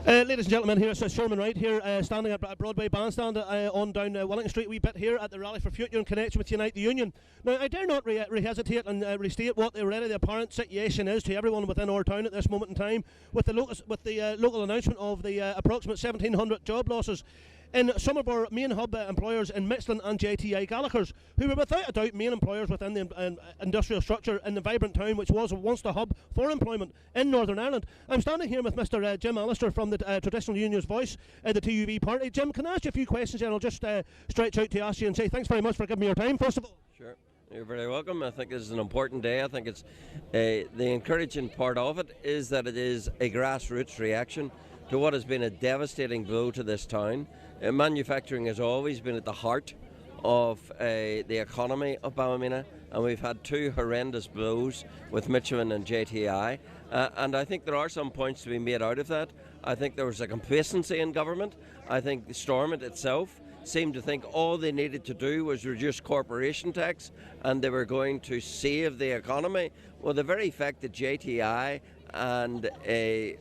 Ladies and gentlemen, here it's Sherman Wright here, standing at Broadway Bandstand on down Wellington Street, a wee bit here at the Rally for Future in connection with Unite the Union. Now, I dare not hesitate and restate what the apparent situation is to everyone within our town at this moment in time, with the local announcement of the approximate 1,700 job losses in some of our main hub employers in Michelin and JTI Gallagher's, who were without a doubt main employers within the industrial structure in the vibrant town which was once the hub for employment in Northern Ireland. I'm standing here with Mr. Jim Allister from the Traditional Union's Voice, the TUV party. Jim, can I ask you a few questions, and I'll just stretch out to ask you and say thanks very much for giving me your time, first of all. Sure. You're very welcome. I think this is an important day. I think it's the encouraging part of it is that it is a grassroots reaction to what has been a devastating blow to this town. Manufacturing has always been at the heart of the economy of Ballymena, and we've had two horrendous blows with Michelin and JTI, and I think there are some points to be made out of that. I think there was a complacency in government. I think Stormont itself seemed to think all they needed to do was reduce corporation tax and they were going to save the economy. Well, the very fact that JTI and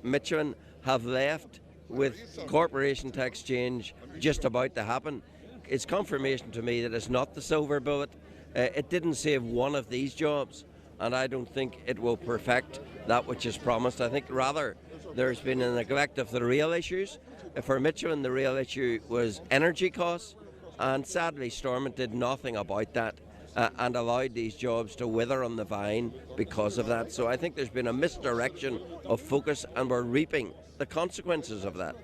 Michelin have left with corporation tax change just about to happen, it's confirmation to me that it's not the silver bullet. It didn't save one of these jobs, and I don't think it will perfect that which is promised. I think rather there's been a neglect of the real issues. For Michelin, the real issue was energy costs, and sadly Stormont did nothing about that and allowed these jobs to wither on the vine because of that. So I think there's been a misdirection of focus, and we're reaping the consequences of that.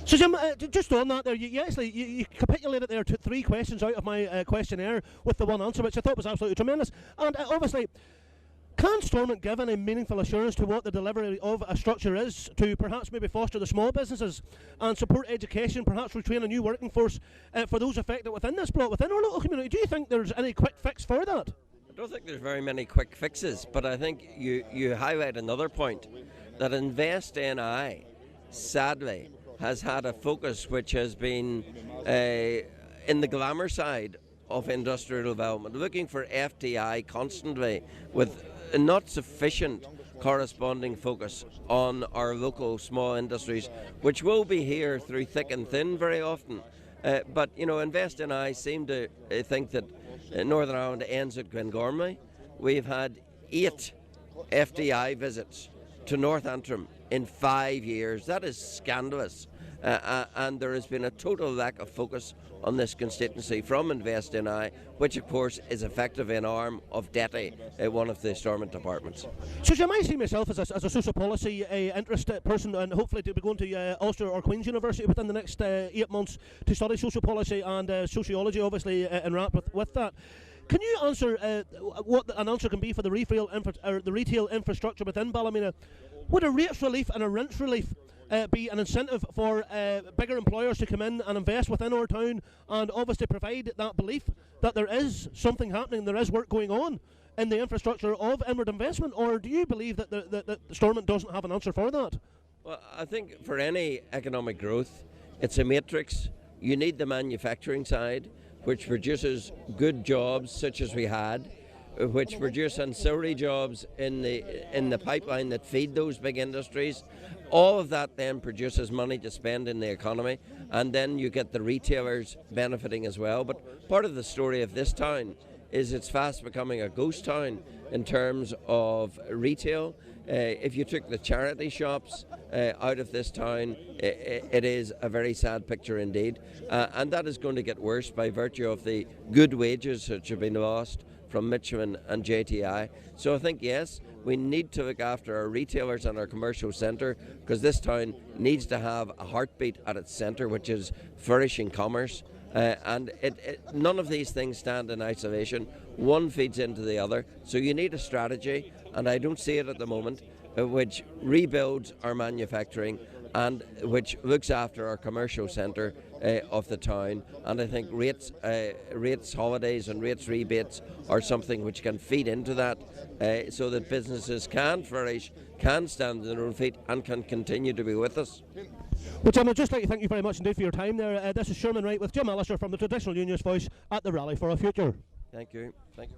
So Jim, just on that there, you capitulated there to three questions out of my questionnaire with the one answer, which I thought was absolutely tremendous. And obviously, can Stormont give any meaningful assurance to what the delivery of a structure is to perhaps maybe foster the small businesses and support education, perhaps retrain a new working force for those affected within this block, within our local community? Do you think there's any quick fix for that? I don't think there's very many quick fixes, but I think you highlight another point, that Invest NI, sadly, has had a focus which has been in the glamour side of industrial development, looking for FDI constantly with not sufficient corresponding focus on our local small industries, which will be here through thick and thin very often. But you know, Invest NI seem to think that Northern Ireland ends at Glengormley. We've had 8 FDI visits to North Antrim in 5 years. That is scandalous. And there has been a total lack of focus on this constituency from Invest NI, which of course is effective in arm of DETI, one of the Stormont departments. So Jim, I see myself as a social policy interested person, and hopefully to be going to Ulster or Queen's University within the next 8 months to study social policy and sociology, obviously enwrapped with that. Can you answer what an answer can be for the retail infrastructure within Ballymena? Would a rates relief and a rent relief be an incentive for bigger employers to come in and invest within our town, and obviously provide that belief that there is something happening, there is work going on in the infrastructure of inward investment? Or do you believe that that Stormont doesn't have an answer for that? Well, I think for any economic growth, it's a matrix. You need the manufacturing side, which produces good jobs such as we had, which produce ancillary jobs in the pipeline that feed those big industries. All of that then produces money to spend in the economy, and then you get the retailers benefiting as well. But part of the story of this town is it's fast becoming a ghost town in terms of retail. If you took the charity shops out of this town, it is a very sad picture indeed, and that is going to get worse by virtue of the good wages which have been lost from Michelin and JTI. So I think, yes, we need to look after our retailers and our commercial centre, because this town needs to have a heartbeat at its centre, which is flourishing commerce. And none of these things stand in isolation. One feeds into the other. So you need a strategy, and I don't see it at the moment, which rebuilds our manufacturing and which looks after our commercial centre of the town. And I think rates holidays and rates rebates are something which can feed into that, so that businesses can flourish, can stand on their own feet, and can continue to be with us. Well, Jim, I'd just like to thank you very much indeed for your time there. This is Sherman Wright with Jim Allister from the Traditional Union's Voice at the Rally for a Future. Thank you. Thank you.